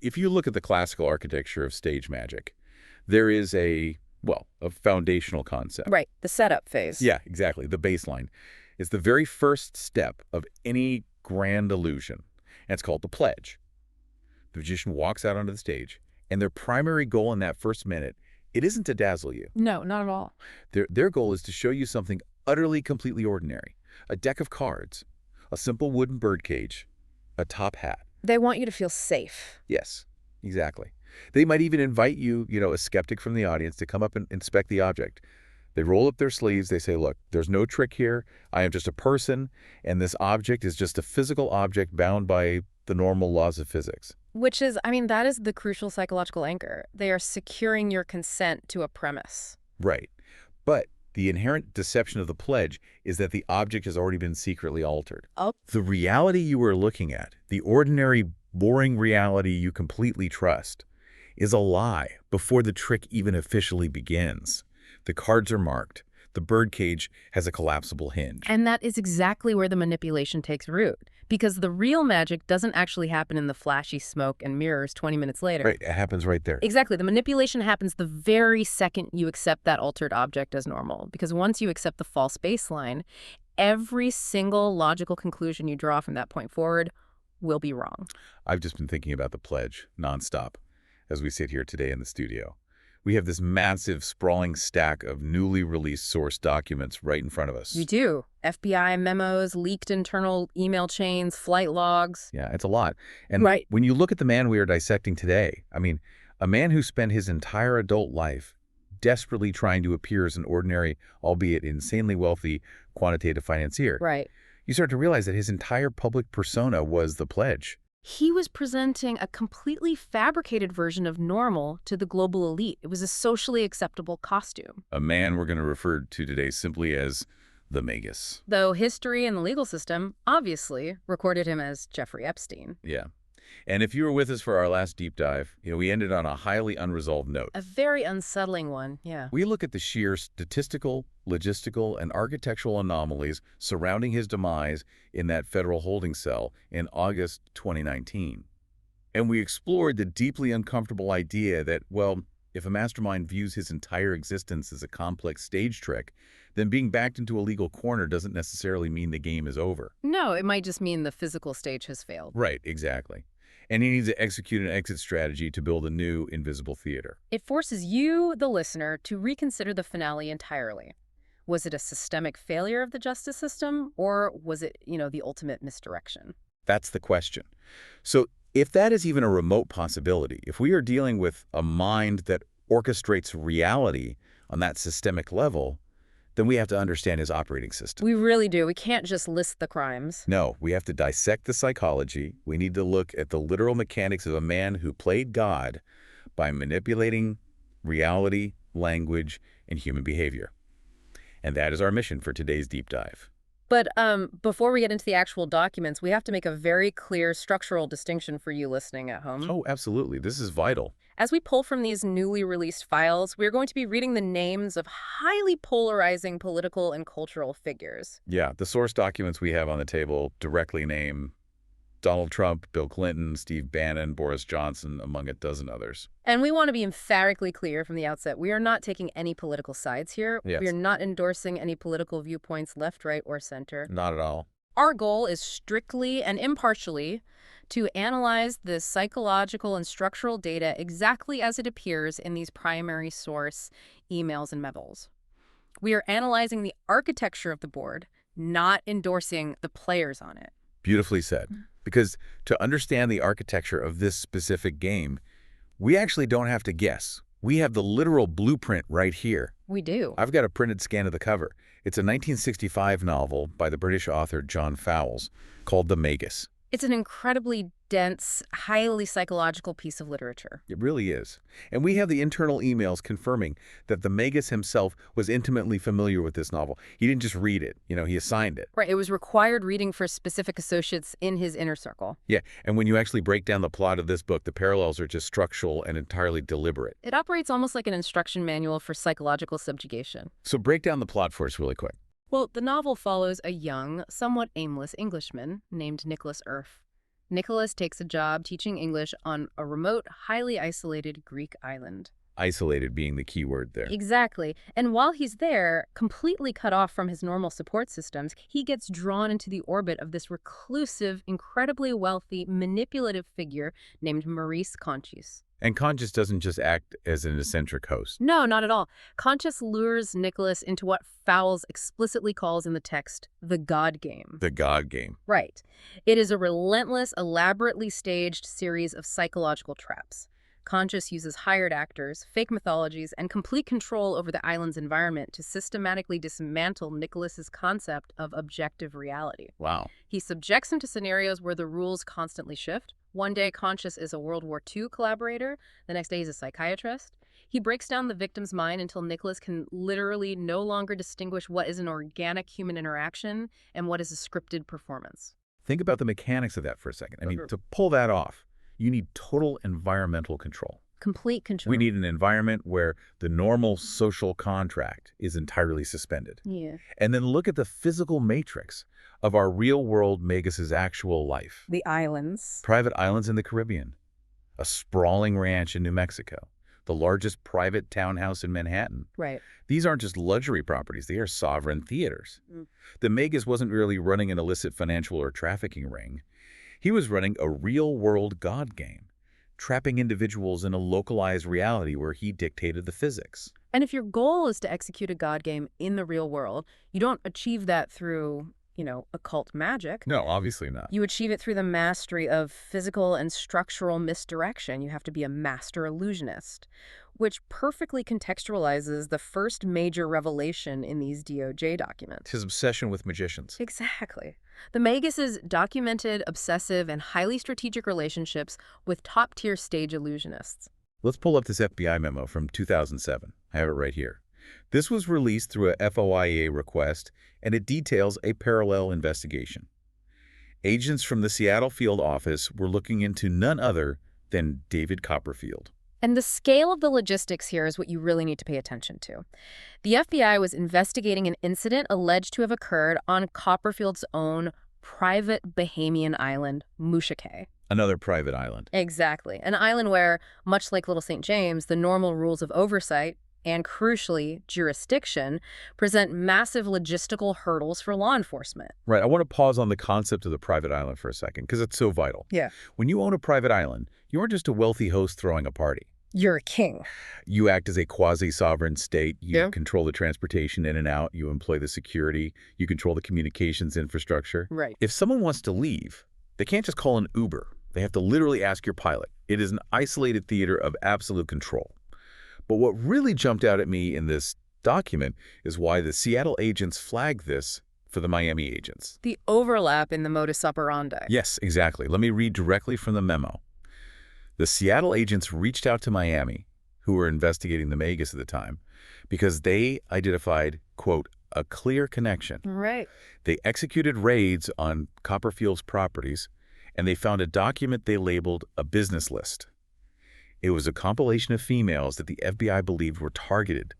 If you look at the classical architecture of stage magic, there is a foundational concept. Right, the setup phase. Yeah, exactly. The baseline is the very first step of any grand illusion, and it's called the pledge. The magician walks out onto the stage, and their primary goal in that first minute, it isn't to dazzle you. No, not at all. Their goal is to show you something utterly, completely ordinary. A deck of cards, a simple wooden birdcage, a top hat. They want you to feel safe. Yes, exactly. They might even invite you, a skeptic from the audience, to come up and inspect the object. They roll up their sleeves. They say, look, there's no trick here. I am just a person, and this object is just a physical object bound by the normal laws of physics. Which is, that is the crucial psychological anchor. They are securing your consent to a premise. Right. But the inherent deception of the pledge is that the object has already been secretly altered. Oh. The reality you are looking at, the ordinary, boring reality you completely trust, is a lie before the trick even officially begins. The cards are marked. The birdcage has a collapsible hinge. And that is exactly where the manipulation takes root. Because the real magic doesn't actually happen in the flashy smoke and mirrors 20 minutes later. Right, it happens right there. Exactly. The manipulation happens the very second you accept that altered object as normal. Because once you accept the false baseline, every single logical conclusion you draw from that point forward will be wrong. I've just been thinking about the pledge nonstop as we sit here today in the studio. We have this massive, sprawling stack of newly released source documents right in front of us. You do. FBI memos, leaked internal email chains, flight logs. Yeah, it's a lot. And right. When you look at the man we are dissecting today, a man who spent his entire adult life desperately trying to appear as an ordinary, albeit insanely wealthy, quantitative financier. Right. You start to realize that his entire public persona was the pledge. He was presenting a completely fabricated version of normal to the global elite. It was a socially acceptable costume. A man we're going to refer to today simply as the Magus. Though history and the legal system obviously recorded him as Jeffrey Epstein. Yeah. And if you were with us for our last deep dive, we ended on a highly unresolved note. A very unsettling one, yeah. We look at the sheer statistical, logistical, and architectural anomalies surrounding his demise in that federal holding cell in August 2019. And we explored the deeply uncomfortable idea that, if a mastermind views his entire existence as a complex stage trick, then being backed into a legal corner doesn't necessarily mean the game is over. No, it might just mean the physical stage has failed. Right, exactly. And he needs to execute an exit strategy to build a new invisible theater. It forces you, the listener, to reconsider the finale entirely. Was it a systemic failure of the justice system, or was it, the ultimate misdirection? That's the question. So if that is even a remote possibility, if we are dealing with a mind that orchestrates reality on that systemic level, then we have to understand his operating system. We really do. We can't just list the crimes. No, we have to dissect the psychology. We need to look at the literal mechanics of a man who played God by manipulating reality, language, and human behavior. And that is our mission for today's deep dive. But before we get into the actual documents, we have to make a very clear structural distinction for you listening at home. Oh, absolutely. This is vital. As we pull from these newly released files, we're going to be reading the names of highly polarizing political and cultural figures. Yeah, the source documents we have on the table directly name Donald Trump, Bill Clinton, Steve Bannon, Boris Johnson, among a dozen others. And we want to be emphatically clear from the outset. We are not taking any political sides here. Yes. We are not endorsing any political viewpoints, left, right, or center. Not at all. Our goal is strictly and impartially to analyze the psychological and structural data exactly as it appears in these primary source emails and memos. We are analyzing the architecture of the board, not endorsing the players on it. Beautifully said. Because to understand the architecture of this specific game, we actually don't have to guess. We have the literal blueprint right here. We do. I've got a printed scan of the cover. It's a 1965 novel by the British author John Fowles called The Magus. It's an incredibly dense, highly psychological piece of literature. It really is. And we have the internal emails confirming that the Magus himself was intimately familiar with this novel. He didn't just read it, he assigned it. Right, it was required reading for specific associates in his inner circle. Yeah, and when you actually break down the plot of this book, the parallels are just structural and entirely deliberate. It operates almost like an instruction manual for psychological subjugation. So break down the plot for us really quick. Well, the novel follows a young, somewhat aimless Englishman named Nicholas Earp. Nicholas takes a job teaching English on a remote, highly isolated Greek island. Isolated being the key word there. Exactly. And while he's there, completely cut off from his normal support systems, he gets drawn into the orbit of this reclusive, incredibly wealthy, manipulative figure named Maurice Conchis. And Conscious doesn't just act as an eccentric host. No, not at all. Conchis lures Nicholas into what Fowles explicitly calls in the text the God game. The God game. Right. It is a relentless, elaborately staged series of psychological traps. Conscious uses hired actors, fake mythologies, and complete control over the island's environment to systematically dismantle Nicholas's concept of objective reality. Wow. He subjects him to scenarios where the rules constantly shift. One day, Conscious is a World War II collaborator. The next day, he's a psychiatrist. He breaks down the victim's mind until Nicholas can literally no longer distinguish what is an organic human interaction and what is a scripted performance. Think about the mechanics of that for a second. I mean, to pull that off, you need total environmental control. Complete control. We need an environment where the normal social contract is entirely suspended. Yeah. And then look at the physical matrix of our real-world Magus's actual life. The islands. Private islands in the Caribbean, a sprawling ranch in New Mexico, the largest private townhouse in Manhattan. Right. These aren't just luxury properties, they are sovereign theaters. The Magus wasn't really running an illicit financial or trafficking ring. He was running a real-world God game, trapping individuals in a localized reality where he dictated the physics. And if your goal is to execute a God game in the real world, you don't achieve that through, occult magic. No, obviously not. You achieve it through the mastery of physical and structural misdirection. You have to be a master illusionist, which perfectly contextualizes the first major revelation in these DOJ documents. His obsession with magicians. Exactly. The Magus's documented, obsessive, and highly strategic relationships with top-tier stage illusionists. Let's pull up this FBI memo from 2007. I have it right here. This was released through a FOIA request, and it details a parallel investigation. Agents from the Seattle field office were looking into none other than David Copperfield. And the scale of the logistics here is what you really need to pay attention to. The FBI was investigating an incident alleged to have occurred on Copperfield's own private Bahamian island, Mushakay. Another private island. Exactly. An island where, much like Little St. James, the normal rules of oversight and, crucially, jurisdiction present massive logistical hurdles for law enforcement. Right. I want to pause on the concept of the private island for a second because it's so vital. Yeah. When you own a private island, you aren't just a wealthy host throwing a party. You're a king. You act as a quasi-sovereign state. You control the transportation in and out. You employ the security. You control the communications infrastructure. Right. If someone wants to leave, they can't just call an Uber. They have to literally ask your pilot. It is an isolated theater of absolute control. But what really jumped out at me in this document is why the Seattle agents flagged this for the Miami agents. The overlap in the modus operandi. Yes, exactly. Let me read directly from the memo. The Seattle agents reached out to Miami, who were investigating the Magus at the time, because they identified, quote, a clear connection. Right. They executed raids on Copperfield's properties, and they found a document they labeled a business list. It was a compilation of females that the FBI believed were targeted.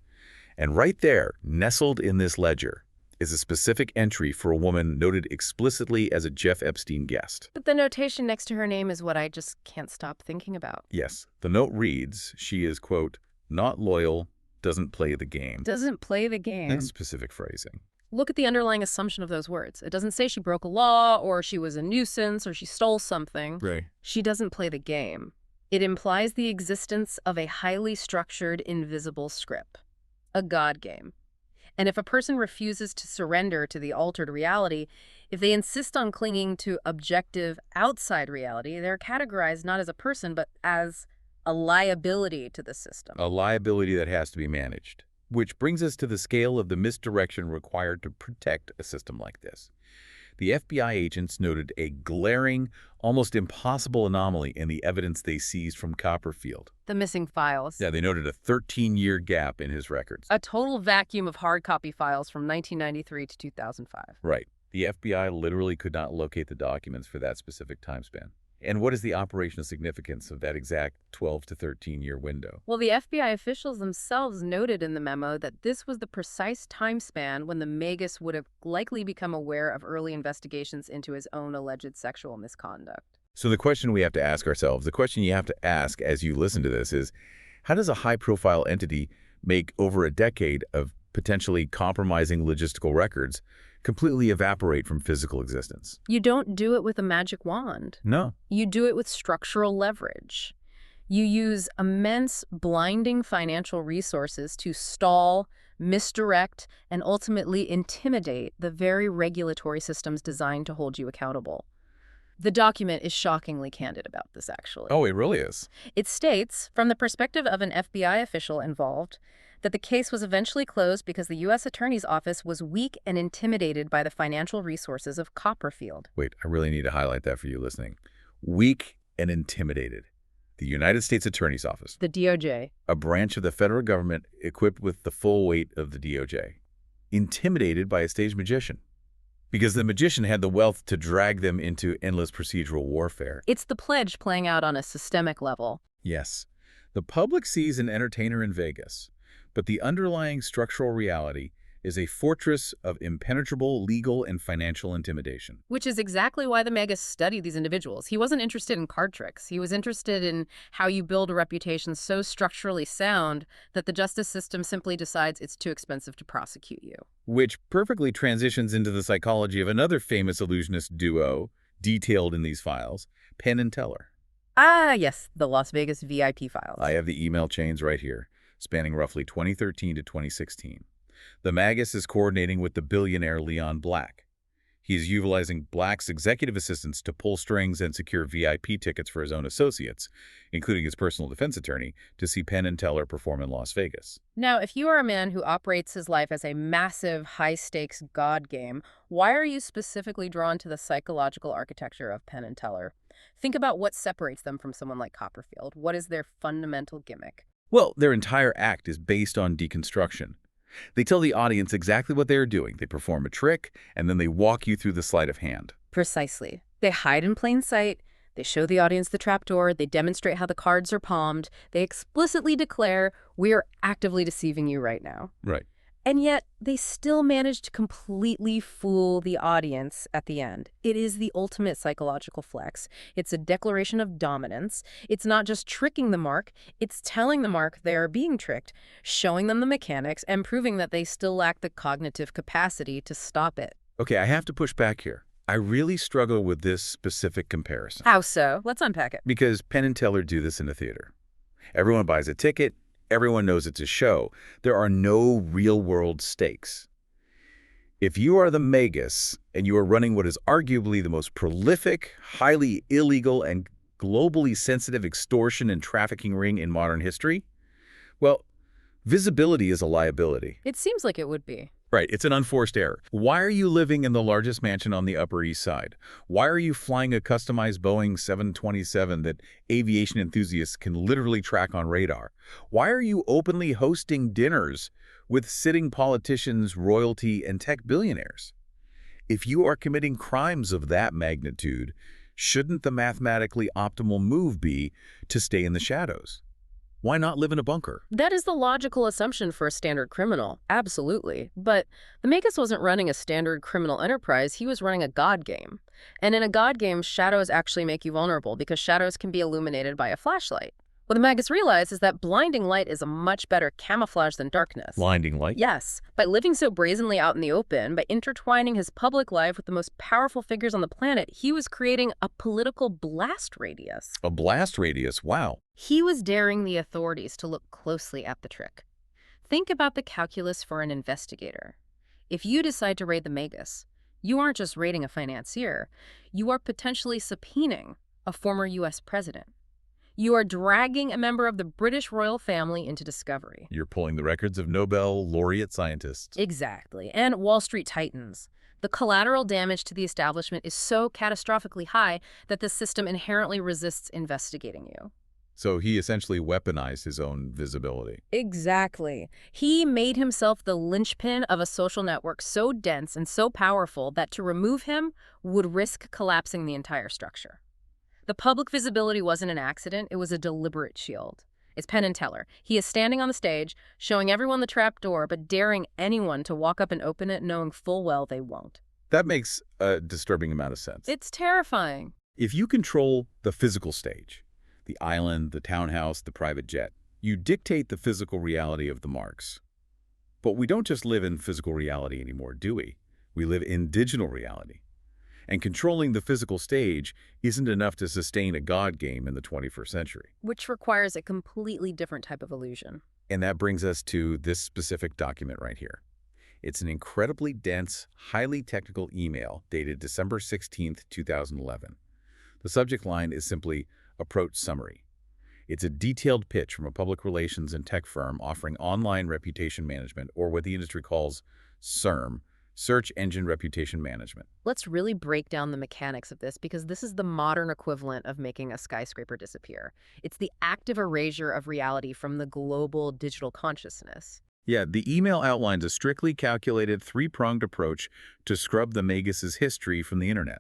And right there, nestled in this ledger, is a specific entry for a woman noted explicitly as a Jeff Epstein guest. But the notation next to her name is what I just can't stop thinking about. Yes. The note reads, she is, quote, not loyal, doesn't play the game. Doesn't play the game. That's specific phrasing. Look at the underlying assumption of those words. It doesn't say she broke a law, or she was a nuisance, or she stole something. Right. She doesn't play the game. It implies the existence of a highly structured, invisible script. A God game. And if a person refuses to surrender to the altered reality, if they insist on clinging to objective, outside reality, they're categorized not as a person, but as a liability to the system. A liability that has to be managed. Which brings us to the scale of the misdirection required to protect a system like this. The FBI agents noted a glaring, almost impossible anomaly in the evidence they seized from Copperfield. The missing files. Yeah, they noted a 13-year gap in his records. A total vacuum of hard copy files from 1993 to 2005. Right. The FBI literally could not locate the documents for that specific time span. And what is the operational significance of that exact 12 to 13-year window? Well, the FBI officials themselves noted in the memo that this was the precise time span when the Magus would have likely become aware of early investigations into his own alleged sexual misconduct. So the question we have to ask ourselves, the question you have to ask as you listen to this is, how does a high-profile entity make over a decade of potentially compromising logistical records completely evaporate from physical existence? You don't do it with a magic wand. No. You do it with structural leverage. You use immense, blinding financial resources to stall, misdirect, and ultimately intimidate the very regulatory systems designed to hold you accountable. The document is shockingly candid about this, actually. Oh, it really is. It states, from the perspective of an FBI official involved, that the case was eventually closed because the U.S. Attorney's Office was weak and intimidated by the financial resources of Copperfield. Wait, I really need to highlight that for you listening. Weak and intimidated. The United States Attorney's Office, The DOJ. a branch of the federal government equipped with the full weight of the DOJ, intimidated by a stage magician. Because the magician had the wealth to drag them into endless procedural warfare. It's the pledge playing out on a systemic level. Yes, the public sees an entertainer in Vegas, but the underlying structural reality is a fortress of impenetrable legal and financial intimidation. Which is exactly why the Magus studied these individuals. He wasn't interested in card tricks. He was interested in how you build a reputation so structurally sound that the justice system simply decides it's too expensive to prosecute you. Which perfectly transitions into the psychology of another famous illusionist duo detailed in these files, Penn and Teller. Ah, yes, the Las Vegas VIP files. I have the email chains right here, spanning roughly 2013 to 2016. The Magus is coordinating with the billionaire Leon Black. He is utilizing Black's executive assistants to pull strings and secure VIP tickets for his own associates, including his personal defense attorney, to see Penn and Teller perform in Las Vegas. Now, if you are a man who operates his life as a massive, high-stakes God game, why are you specifically drawn to the psychological architecture of Penn and Teller? Think about what separates them from someone like Copperfield. What is their fundamental gimmick? Well, their entire act is based on deconstruction. They tell the audience exactly what they are doing. They perform a trick, and then they walk you through the sleight of hand. Precisely. They hide in plain sight. They show the audience the trapdoor. They demonstrate how the cards are palmed. They explicitly declare, we are actively deceiving you right now. Right. And yet, they still manage to completely fool the audience at the end. It is the ultimate psychological flex. It's a declaration of dominance. It's not just tricking the mark, it's telling the mark they are being tricked, showing them the mechanics, and proving that they still lack the cognitive capacity to stop it. Okay, I have to push back here. I really struggle with this specific comparison. How so? Let's unpack it. Because Penn and Teller do this in a theater. Everyone buys a ticket. Everyone knows it's a show. There are no real-world stakes. If you are the Magus and you are running what is arguably the most prolific, highly illegal, and globally sensitive extortion and trafficking ring in modern history, well, visibility is a liability. It seems like it would be. Right, it's an unforced error. Why are you living in the largest mansion on the Upper East Side? Why are you flying a customized Boeing 727 that aviation enthusiasts can literally track on radar? Why are you openly hosting dinners with sitting politicians, royalty, and tech billionaires? If you are committing crimes of that magnitude, shouldn't the mathematically optimal move be to stay in the shadows? Why not live in a bunker? That is the logical assumption for a standard criminal, absolutely. But the Magus wasn't running a standard criminal enterprise, he was running a God game. And in a God game, shadows actually make you vulnerable because shadows can be illuminated by a flashlight. What the Magus realized is that blinding light is a much better camouflage than darkness. Blinding light? Yes. By living so brazenly out in the open, by intertwining his public life with the most powerful figures on the planet, he was creating a political blast radius. A blast radius, wow. He was daring the authorities to look closely at the trick. Think about the calculus for an investigator. If you decide to raid the Magus, you aren't just raiding a financier, you are potentially subpoenaing a former U.S. president. You are dragging a member of the British royal family into discovery. You're pulling the records of Nobel laureate scientists. Exactly. And Wall Street titans. The collateral damage to the establishment is so catastrophically high that the system inherently resists investigating you. So he essentially weaponized his own visibility. Exactly. He made himself the linchpin of a social network so dense and so powerful that to remove him would risk collapsing the entire structure. The public visibility wasn't an accident, it was a deliberate shield. It's Penn and Teller. He is standing on the stage, showing everyone the trap door, but daring anyone to walk up and open it knowing full well they won't. That makes a disturbing amount of sense. It's terrifying. If you control the physical stage, the island, the townhouse, the private jet, you dictate the physical reality of the marks. But we don't just live in physical reality anymore, do we? We live in digital reality. And controlling the physical stage isn't enough to sustain a God game in the 21st century. Which requires a completely different type of illusion. And that brings us to this specific document right here. It's an incredibly dense, highly technical email dated December 16th, 2011. The subject line is simply Approach Summary. It's a detailed pitch from a public relations and tech firm offering online reputation management, or what the industry calls SERM, Search Engine Reputation Management. Let's really break down the mechanics of this, because this is the modern equivalent of making a skyscraper disappear. It's the active erasure of reality from the global digital consciousness. Yeah, the email outlines a strictly calculated three-pronged approach to scrub the Magus's history from the internet.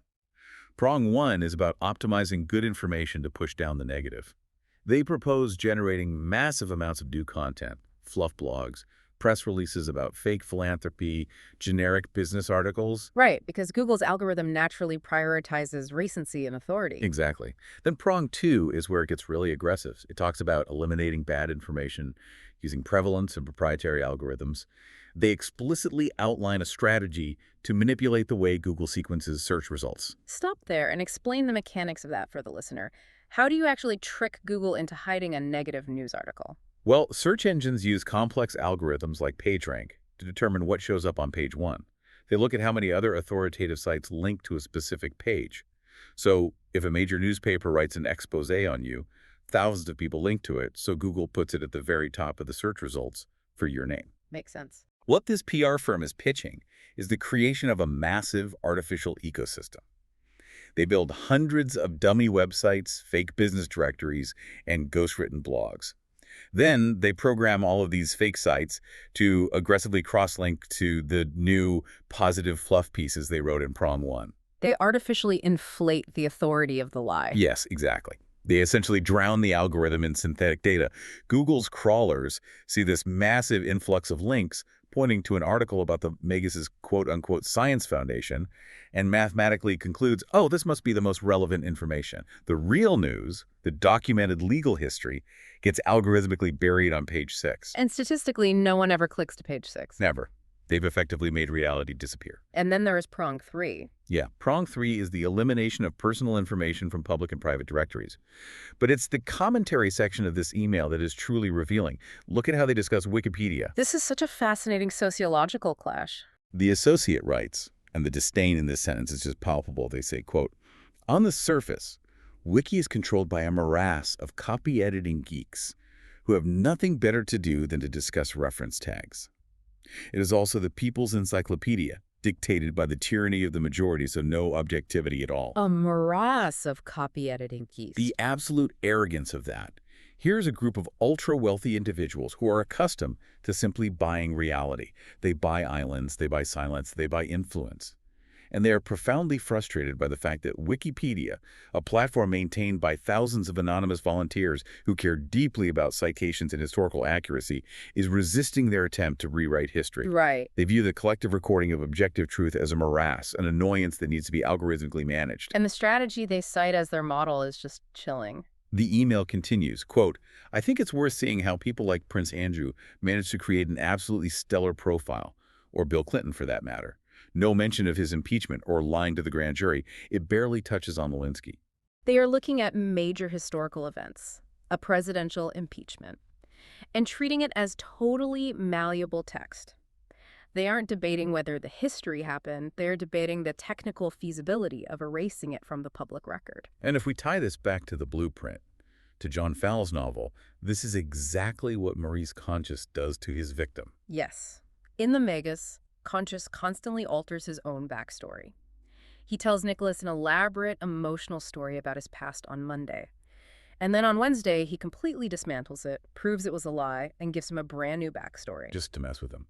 Prong 1 is about optimizing good information to push down the negative. They propose generating massive amounts of new content, fluff blogs, press releases about fake philanthropy, generic business articles. Right, because Google's algorithm naturally prioritizes recency and authority. Exactly. Then prong 2 is where it gets really aggressive. It talks about eliminating bad information using prevalence and proprietary algorithms. They explicitly outline a strategy to manipulate the way Google sequences search results. Stop there and explain the mechanics of that for the listener. How do you actually trick Google into hiding a negative news article? Well, search engines use complex algorithms like PageRank to determine what shows up on page 1. They look at how many other authoritative sites link to a specific page. So if a major newspaper writes an expose on you, thousands of people link to it, so Google puts it at the very top of the search results for your name. Makes sense. What this PR firm is pitching is the creation of a massive artificial ecosystem. They build hundreds of dummy websites, fake business directories, and ghost-written blogs. Then they program all of these fake sites to aggressively cross-link to the new positive fluff pieces they wrote in prong 1. They artificially inflate the authority of the lie. Yes, exactly. They essentially drown the algorithm in synthetic data. Google's crawlers see this massive influx of links pointing to an article about the Magus's quote-unquote science foundation, and mathematically concludes, oh, this must be the most relevant information. The real news, the documented legal history, gets algorithmically buried on page 6. And statistically, no one ever clicks to page 6. Never. They've effectively made reality disappear. And then there is prong 3. Yeah, prong 3 is the elimination of personal information from public and private directories. But it's the commentary section of this email that is truly revealing. Look at how they discuss Wikipedia. This is such a fascinating sociological clash. The associate writes, and the disdain in this sentence is just palpable. They say, quote, on the surface, Wiki is controlled by a morass of copy-editing geeks who have nothing better to do than to discuss reference tags. It is also the people's encyclopedia, dictated by the tyranny of the majority, so no objectivity at all. A morass of copy-editing geeks. The absolute arrogance of that. Here's a group of ultra-wealthy individuals who are accustomed to simply buying reality. They buy islands, they buy silence, they buy influence. And they are profoundly frustrated by the fact that Wikipedia, a platform maintained by thousands of anonymous volunteers who care deeply about citations and historical accuracy, is resisting their attempt to rewrite history. Right. They view the collective recording of objective truth as a morass, an annoyance that needs to be algorithmically managed. And the strategy they cite as their model is just chilling. The email continues, quote, I think it's worth seeing how people like Prince Andrew managed to create an absolutely stellar profile, or Bill Clinton for that matter. No mention of his impeachment or lying to the grand jury. It barely touches on Lewinsky. They are looking at major historical events, a presidential impeachment, and treating it as totally malleable text. They aren't debating whether the history happened, they're debating the technical feasibility of erasing it from the public record. And if we tie this back to the blueprint, to John Fowles' novel, this is exactly what Maurice Conscious does to his victim. Yes. In the Magus, Conscious constantly alters his own backstory. He tells Nicholas an elaborate, emotional story about his past on Monday. And then on Wednesday, he completely dismantles it, proves it was a lie, and gives him a brand new backstory. Just to mess with him.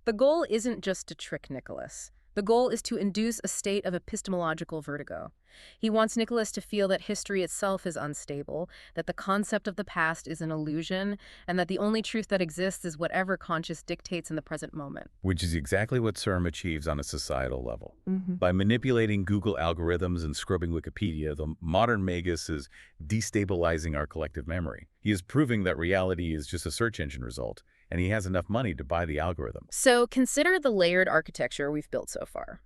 The goal isn't just to trick Nicholas. The goal is to induce a state of epistemological vertigo. He wants Nicholas to feel that history itself is unstable, that the concept of the past is an illusion, and that the only truth that exists is whatever conscious dictates in the present moment. Which is exactly what CERM achieves on a societal level. Mm-hmm. By manipulating Google algorithms and scrubbing Wikipedia, the modern Magus is destabilizing our collective memory. He is proving that reality is just a search engine result, and he has enough money to buy the algorithm. So consider the layered architecture we've built so far.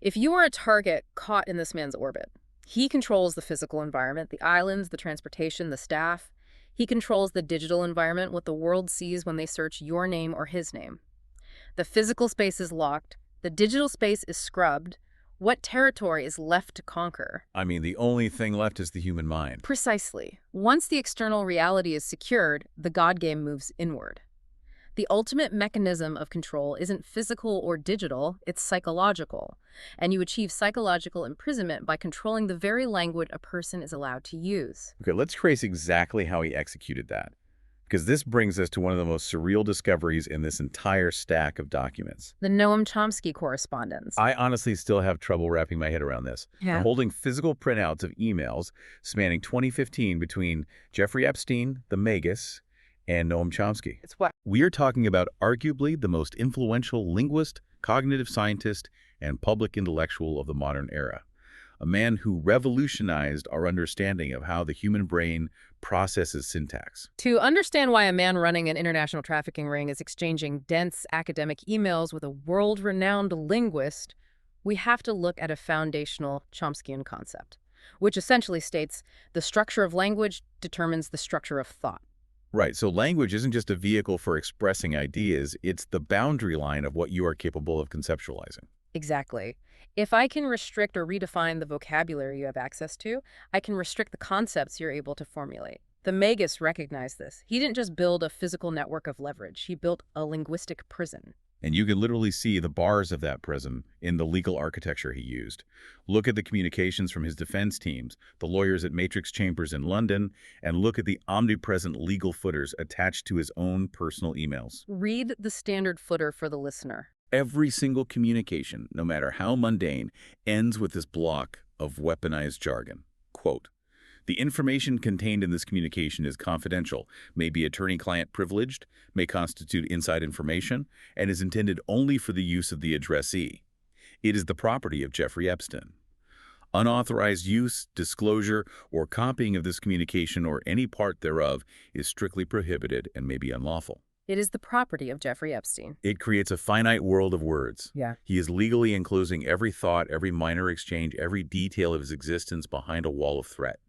If you are a target caught in this man's orbit, he controls the physical environment, the islands, the transportation, the staff. He controls the digital environment, what the world sees when they search your name or his name. The physical space is locked. The digital space is scrubbed. What territory is left to conquer? I mean, the only thing left is the human mind. Precisely. Once the external reality is secured, the God game moves inward. The ultimate mechanism of control isn't physical or digital, it's psychological. And you achieve psychological imprisonment by controlling the very language a person is allowed to use. Okay, let's trace exactly how he executed that, because this brings us to one of the most surreal discoveries in this entire stack of documents. The Noam Chomsky correspondence. I honestly still have trouble wrapping my head around this. Yeah. Holding physical printouts of emails spanning 2015 between Jeffrey Epstein, the Magus, and Noam Chomsky. It's what? We are talking about arguably the most influential linguist, cognitive scientist, and public intellectual of the modern era. A man who revolutionized our understanding of how the human brain processes syntax. To understand why a man running an international trafficking ring is exchanging dense academic emails with a world-renowned linguist, we have to look at a foundational Chomskyan concept, which essentially states the structure of language determines the structure of thought. Right, so language isn't just a vehicle for expressing ideas, it's the boundary line of what you are capable of conceptualizing. Exactly. If I can restrict or redefine the vocabulary you have access to, I can restrict the concepts you're able to formulate. The Magus recognized this. He didn't just build a physical network of leverage, he built a linguistic prison. And you can literally see the bars of that prism in the legal architecture he used. Look at the communications from his defense teams, the lawyers at Matrix Chambers in London, and look at the omnipresent legal footers attached to his own personal emails. Read the standard footer for the listener. Every single communication, no matter how mundane, ends with this block of weaponized jargon. Quote, "The information contained in this communication is confidential, may be attorney-client privileged, may constitute inside information, and is intended only for the use of the addressee. It is the property of Jeffrey Epstein. Unauthorized use, disclosure, or copying of this communication or any part thereof is strictly prohibited and may be unlawful." It is the property of Jeffrey Epstein. It creates a finite world of words. Yeah. He is legally enclosing every thought, every minor exchange, every detail of his existence behind a wall of threat.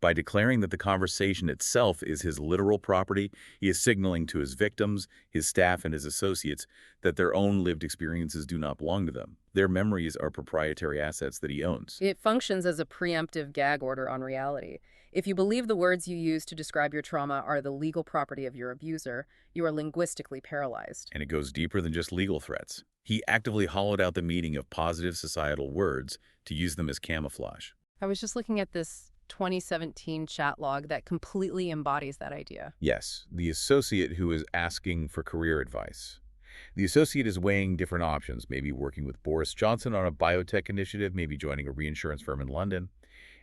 By declaring that the conversation itself is his literal property, he is signaling to his victims, his staff, and his associates that their own lived experiences do not belong to them. Their memories are proprietary assets that he owns. It functions as a preemptive gag order on reality. If you believe the words you use to describe your trauma are the legal property of your abuser, you are linguistically paralyzed. And it goes deeper than just legal threats. He actively hollowed out the meaning of positive societal words to use them as camouflage. I was just looking at this 2017 chat log that completely embodies that idea. Yes, the associate who is asking for career advice. The associate is weighing different options, maybe working with Boris Johnson on a biotech initiative, maybe joining a reinsurance firm in London.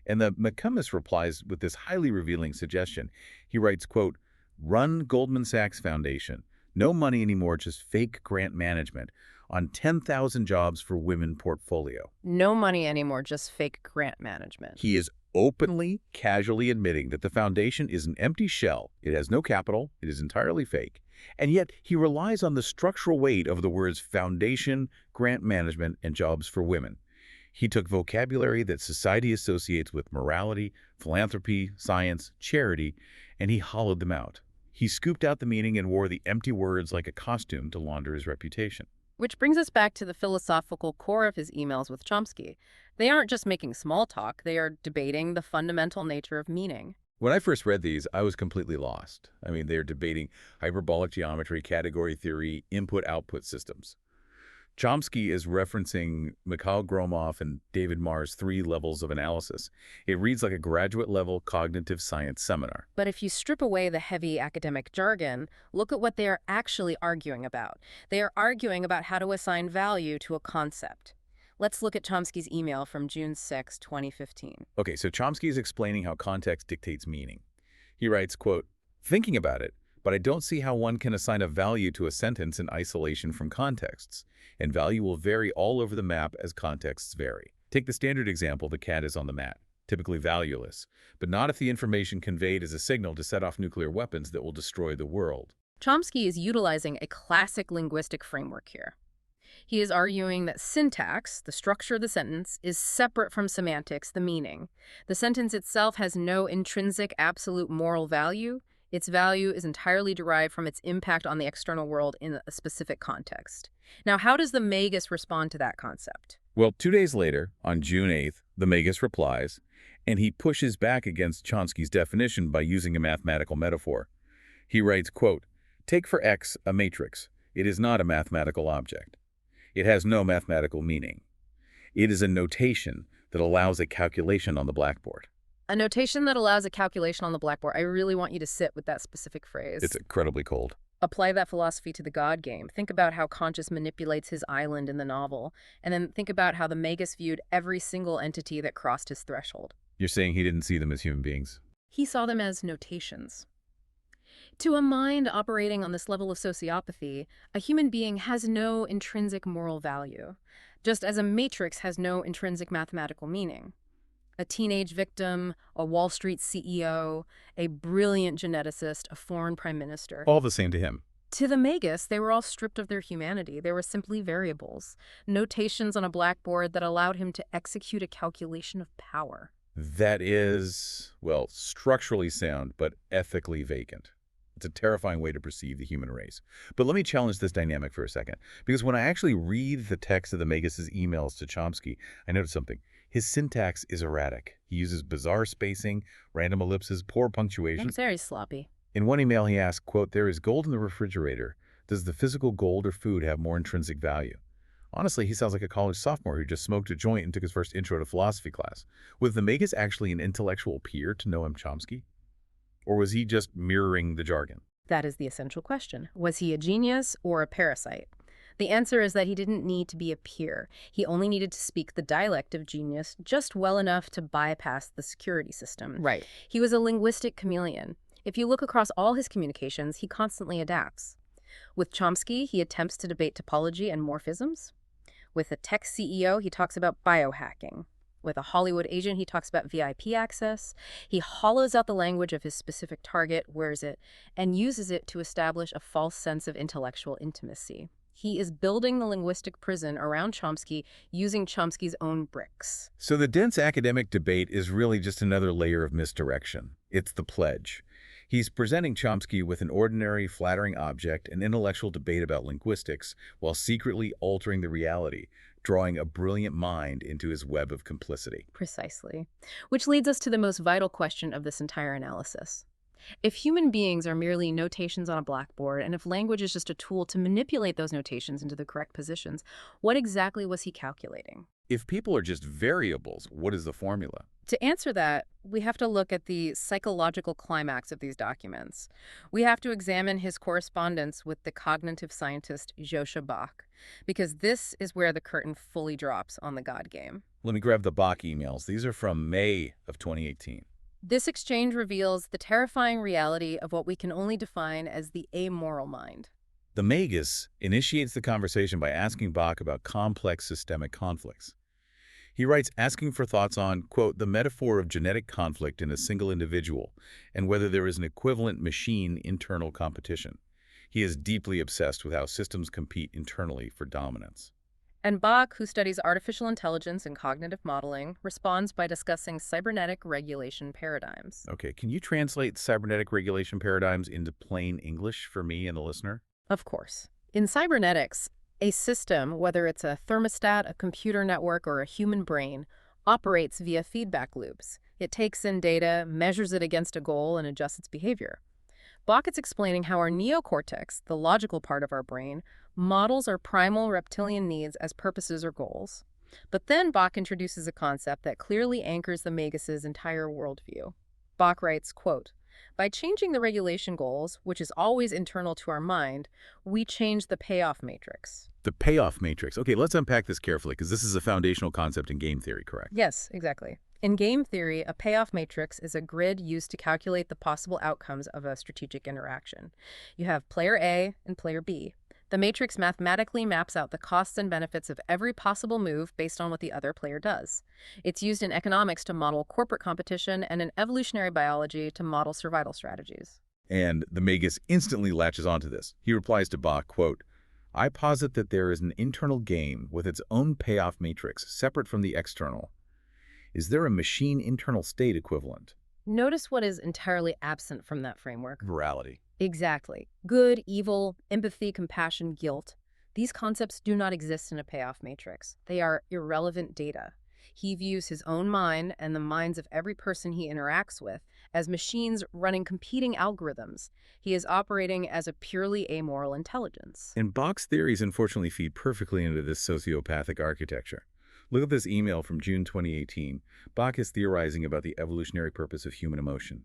And the McCumbus replies with this highly revealing suggestion. He writes, quote, "Run Goldman Sachs Foundation. No money anymore, just fake grant management on 10,000 jobs for women portfolio." No money anymore, just fake grant management. He is openly, casually admitting that the foundation is an empty shell. It has no capital. It is entirely fake. And yet he relies on the structural weight of the words foundation, grant management, and jobs for women. He took vocabulary that society associates with morality, philanthropy, science, charity, and he hollowed them out. He scooped out the meaning and wore the empty words like a costume to launder his reputation. Which brings us back to the philosophical core of his emails with Chomsky. They aren't just making small talk, they are debating the fundamental nature of meaning. When I first read these, I was completely lost. I mean, they're debating hyperbolic geometry, category theory, input-output systems. Chomsky is referencing Mikhail Gromov and David Marr's 3 levels of analysis. It reads like a graduate-level cognitive science seminar. But if you strip away the heavy academic jargon, look at what they are actually arguing about. They are arguing about how to assign value to a concept. Let's look at Chomsky's email from June 6, 2015. Okay, so Chomsky is explaining how context dictates meaning. He writes, quote, "Thinking about it, but I don't see how one can assign a value to a sentence in isolation from contexts, and value will vary all over the map as contexts vary. Take the standard example, the cat is on the mat, typically valueless, but not if the information conveyed is a signal to set off nuclear weapons that will destroy the world." Chomsky is utilizing a classic linguistic framework here. He is arguing that syntax, the structure of the sentence, is separate from semantics, the meaning. The sentence itself has no intrinsic absolute moral value. Its value is entirely derived from its impact on the external world in a specific context. Now, how does the Magus respond to that concept? Well, 2 days later, on June 8th, the Magus replies, and he pushes back against Chomsky's definition by using a mathematical metaphor. He writes, quote, "Take for X a matrix. It is not a mathematical object. It has no mathematical meaning. It is a notation that allows a calculation on the blackboard." A notation that allows a calculation on the blackboard. I really want you to sit with that specific phrase. It's incredibly cold. Apply that philosophy to the God game. Think about how Conscious manipulates his island in the novel, and then think about how the Magus viewed every single entity that crossed his threshold. You're saying he didn't see them as human beings? He saw them as notations. To a mind operating on this level of sociopathy, a human being has no intrinsic moral value, just as a matrix has no intrinsic mathematical meaning. A teenage victim, a Wall Street CEO, a brilliant geneticist, a foreign prime minister. All the same to him. To the Magus, they were all stripped of their humanity. They were simply variables, notations on a blackboard that allowed him to execute a calculation of power. That is, well, structurally sound, but ethically vacant. It's a terrifying way to perceive the human race. But let me challenge this dynamic for a second, because when I actually read the text of the Magus's emails to Chomsky, I notice something. His syntax is erratic. He uses bizarre spacing, random ellipses, poor punctuation. It's very sloppy. In one email, he asks, quote, "There is gold in the refrigerator. Does the physical gold or food have more intrinsic value?" Honestly, he sounds like a college sophomore who just smoked a joint and took his first intro to philosophy class. Was the Magus actually an intellectual peer to Noam Chomsky? Or was he just mirroring the jargon? That is the essential question. Was he a genius or a parasite? The answer is that he didn't need to be a peer. He only needed to speak the dialect of genius just well enough to bypass the security system. Right. He was a linguistic chameleon. If you look across all his communications, he constantly adapts. With Chomsky, he attempts to debate topology and morphisms. With a tech CEO, he talks about biohacking. With a Hollywood agent, he talks about VIP access. He hollows out the language of his specific target, wears it, and uses it to establish a false sense of intellectual intimacy. He is building the linguistic prison around Chomsky using Chomsky's own bricks. So the dense academic debate is really just another layer of misdirection. It's the pledge. He's presenting Chomsky with an ordinary, flattering object, an intellectual debate about linguistics, while secretly altering the reality, drawing a brilliant mind into his web of complicity. Precisely. Which leads us to the most vital question of this entire analysis. If human beings are merely notations on a blackboard, and if language is just a tool to manipulate those notations into the correct positions, what exactly was he calculating? If people are just variables, what is the formula? To answer that, we have to look at the psychological climax of these documents. We have to examine his correspondence with the cognitive scientist Joscha Bach, because this is where the curtain fully drops on the God game. Let me grab the Bach emails. These are from May of 2018. This exchange reveals the terrifying reality of what we can only define as the amoral mind. The Magus initiates the conversation by asking Bach about complex systemic conflicts. He writes asking for thoughts on, quote, the metaphor of genetic conflict in a single individual and whether there is an equivalent machine internal competition. He is deeply obsessed with how systems compete internally for dominance. And Bach, who studies artificial intelligence and cognitive modeling, responds by discussing cybernetic regulation paradigms. Okay, can you translate cybernetic regulation paradigms into plain English for me and the listener? Of course. In cybernetics, a system, whether it's a thermostat, a computer network, or a human brain, operates via feedback loops. It takes in data, measures it against a goal, and adjusts its behavior. Bach is explaining how our neocortex, the logical part of our brain, Models are primal reptilian needs as purposes or goals. But then Bach introduces a concept that clearly anchors the Magus's entire worldview. Bach writes, quote, "By changing the regulation goals, which is always internal to our mind, we change the payoff matrix." The payoff matrix. Okay, let's unpack this carefully because this is a foundational concept in game theory, correct? Yes, exactly. In game theory, a payoff matrix is a grid used to calculate the possible outcomes of a strategic interaction. You have player A and player B. The matrix mathematically maps out the costs and benefits of every possible move based on what the other player does. It's used in economics to model corporate competition and in evolutionary biology to model survival strategies. And the Magus instantly latches onto this. He replies to Bach, quote, "I posit that there is an internal game with its own payoff matrix separate from the external. Is there a machine internal state equivalent?" Notice what is entirely absent from that framework. Virality. Exactly. Good, evil, empathy, compassion, guilt. These concepts do not exist in a payoff matrix. They are irrelevant data. He views his own mind and the minds of every person he interacts with as machines running competing algorithms. He is operating as a purely amoral intelligence. And Bach's theories unfortunately feed perfectly into this sociopathic architecture. Look at this email from June 2018. Bach is theorizing about the evolutionary purpose of human emotion.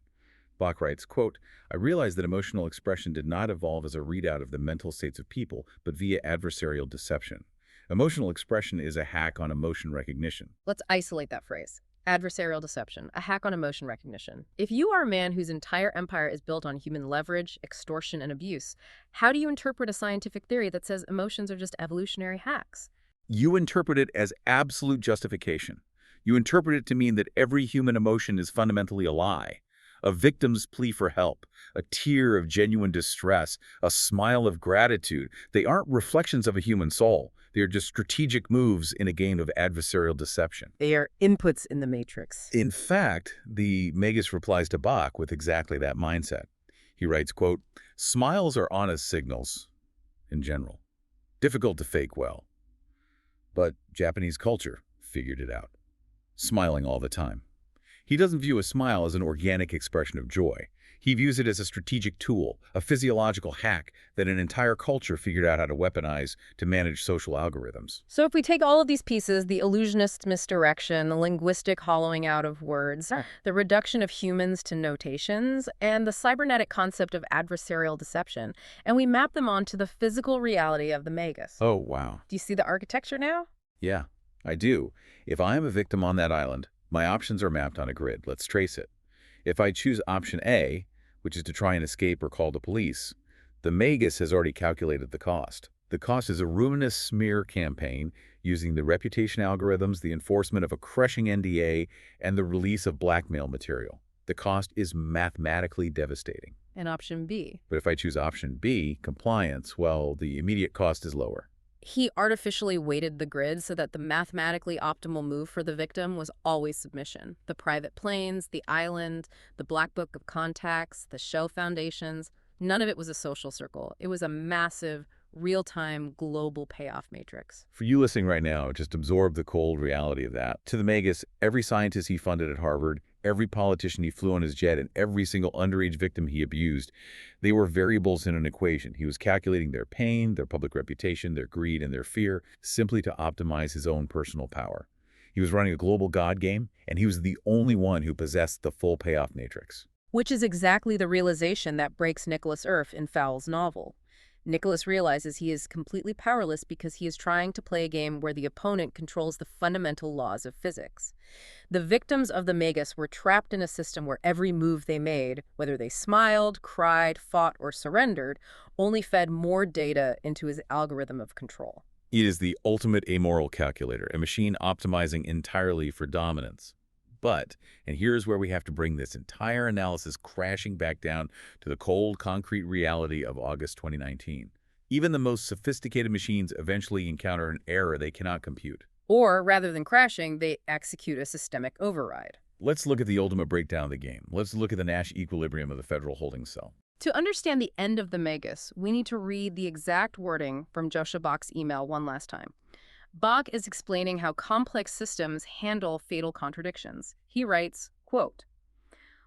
Bach writes, quote, "I realized that emotional expression did not evolve as a readout of the mental states of people, but via adversarial deception. Emotional expression is a hack on emotion recognition." Let's isolate that phrase. Adversarial deception, a hack on emotion recognition. If you are a man whose entire empire is built on human leverage, extortion, and abuse, how do you interpret a scientific theory that says emotions are just evolutionary hacks? You interpret it as absolute justification. You interpret it to mean that every human emotion is fundamentally a lie. A victim's plea for help, a tear of genuine distress, a smile of gratitude. They aren't reflections of a human soul. They are just strategic moves in a game of adversarial deception. They are inputs in the matrix. In fact, the Magus replies to Bach with exactly that mindset. He writes, quote, "Smiles are honest signals, in general. Difficult to fake well. But Japanese culture figured it out. Smiling all the time." He doesn't view a smile as an organic expression of joy. He views it as a strategic tool, a physiological hack that an entire culture figured out how to weaponize to manage social algorithms. So if we take all of these pieces, the illusionist misdirection, the linguistic hollowing out of words, the reduction of humans to notations, and the cybernetic concept of adversarial deception, and we map them onto the physical reality of the Magus. Oh, wow. Do you see the architecture now? Yeah, I do. If I am a victim on that island, my options are mapped on a grid. Let's trace it. If I choose option A, which is to try and escape or call the police, the Magus has already calculated the cost. The cost is a ruinous smear campaign using the reputation algorithms, the enforcement of a crushing NDA, and the release of blackmail material. The cost is mathematically devastating. And option B? But if I choose option B, compliance, well, the immediate cost is lower. He artificially weighted the grid so that the mathematically optimal move for the victim was always submission. The private planes, the island, the black book of contacts, the shell foundations, none of it was a social circle. It was a massive, real-time, global payoff matrix. For you listening right now, just absorb the cold reality of that. To the Magus, every scientist he funded at Harvard, every politician he flew on his jet, and every single underage victim he abused, they were variables in an equation. He was calculating their pain, their public reputation, their greed, and their fear, simply to optimize his own personal power. He was running a global God game, and he was the only one who possessed the full payoff matrix. Which is exactly the realization that breaks Nicholas Earp in Fowles' novel. Nicholas realizes he is completely powerless because he is trying to play a game where the opponent controls the fundamental laws of physics. The victims of the Magus were trapped in a system where every move they made, whether they smiled, cried, fought, or surrendered, only fed more data into his algorithm of control. It is the ultimate amoral calculator, a machine optimizing entirely for dominance. But, and here's where we have to bring this entire analysis crashing back down to the cold, concrete reality of August 2019. Even the most sophisticated machines eventually encounter an error they cannot compute. Or, rather than crashing, they execute a systemic override. Let's look at the ultimate breakdown of the game. Let's look at the Nash Equilibrium of the federal holding cell. To understand the end of the Magus, we need to read the exact wording from Joshua Bach's email one last time. Bach is explaining how complex systems handle fatal contradictions. He writes, quote,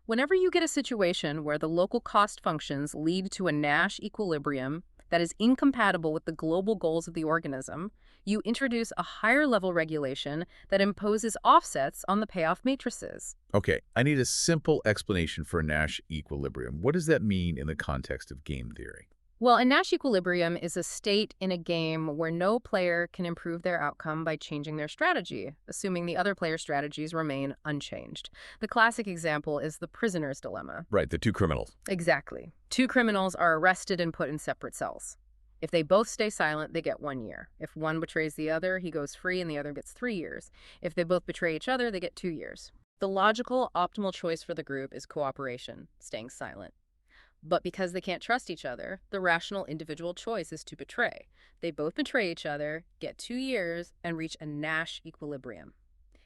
"Whenever you get a situation where the local cost functions lead to a Nash equilibrium, that is incompatible with the global goals of the organism, you introduce a higher-level regulation that imposes offsets on the payoff matrices. Okay, I need a simple explanation for Nash equilibrium. What does that mean in the context of game theory? Well, a Nash equilibrium is a state in a game where no player can improve their outcome by changing their strategy, assuming the other player's strategies remain unchanged. The classic example is the prisoner's dilemma. Right, the two criminals. Exactly. Two criminals are arrested and put in separate cells. If they both stay silent, they get 1 year. If one betrays the other, he goes free and the other gets 3 years. If they both betray each other, they get 2 years. The logical, optimal choice for the group is cooperation, staying silent. But because they can't trust each other, the rational individual choice is to betray. They both betray each other, get 2 years, and reach a Nash equilibrium.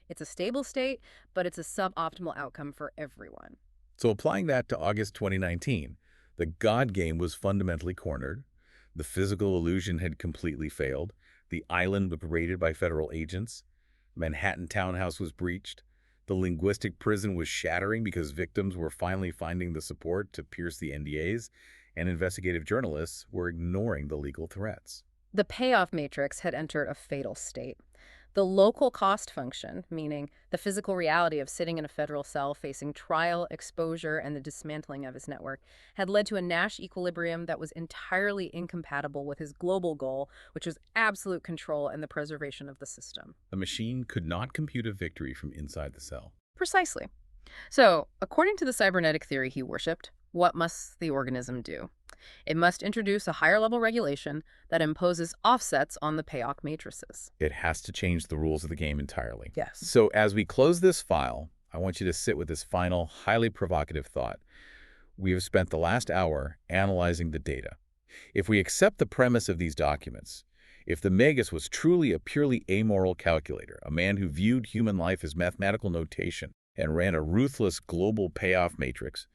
It's a stable state, but it's a suboptimal outcome for everyone. So applying that to August 2019, the God game was fundamentally cornered. The physical illusion had completely failed. The island was raided by federal agents. Manhattan townhouse was breached. The linguistic prison was shattering because victims were finally finding the support to pierce the NDAs, and investigative journalists were ignoring the legal threats. The payoff matrix had entered a fatal state. The local cost function, meaning the physical reality of sitting in a federal cell facing trial, exposure, and the dismantling of his network, had led to a Nash equilibrium that was entirely incompatible with his global goal, which was absolute control and the preservation of the system. The machine could not compute a victory from inside the cell. Precisely. So, according to the cybernetic theory he worshipped, what must the organism do? It must introduce a higher-level regulation that imposes offsets on the payoff matrices. It has to change the rules of the game entirely. Yes. So as we close this file, I want you to sit with this final, highly provocative thought. We have spent the last hour analyzing the data. If we accept the premise of these documents, if the Magus was truly a purely amoral calculator, a man who viewed human life as mathematical notation and ran a ruthless global payoff matrix,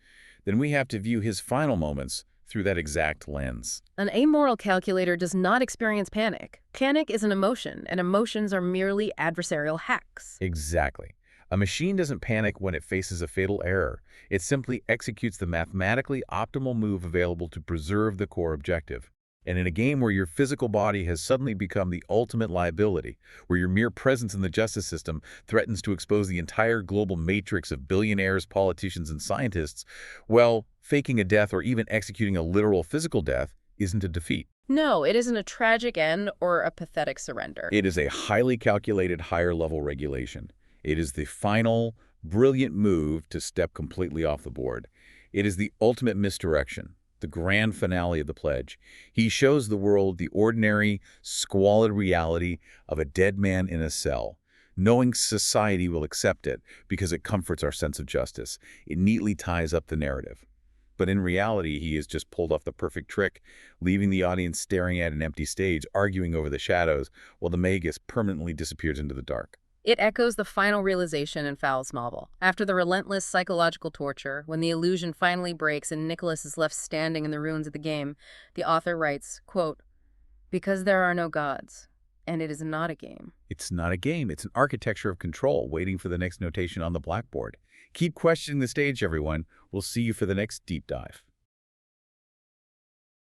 then we have to view his final moments through that exact lens. An amoral calculator does not experience panic. Panic is an emotion, and emotions are merely adversarial hacks. Exactly. A machine doesn't panic when it faces a fatal error. It simply executes the mathematically optimal move available to preserve the core objective. And in a game where your physical body has suddenly become the ultimate liability, where your mere presence in the justice system threatens to expose the entire global matrix of billionaires, politicians, and scientists, well, faking a death or even executing a literal physical death isn't a defeat. No, it isn't a tragic end or a pathetic surrender. It is a highly calculated higher-level regulation. It is the final, brilliant move to step completely off the board. It is the ultimate misdirection. The grand finale of the pledge. He shows the world the ordinary, squalid reality of a dead man in a cell, knowing society will accept it because it comforts our sense of justice. It neatly ties up the narrative. But in reality, he has just pulled off the perfect trick, leaving the audience staring at an empty stage, arguing over the shadows, while the Magus permanently disappears into the dark. It echoes the final realization in Fowles' novel. After the relentless psychological torture, when the illusion finally breaks and Nicholas is left standing in the ruins of the game, the author writes, quote, "Because there are no gods, and it is not a game." It's not a game. It's an architecture of control waiting for the next notation on the blackboard. Keep questioning the stage, everyone. We'll see you for the next deep dive.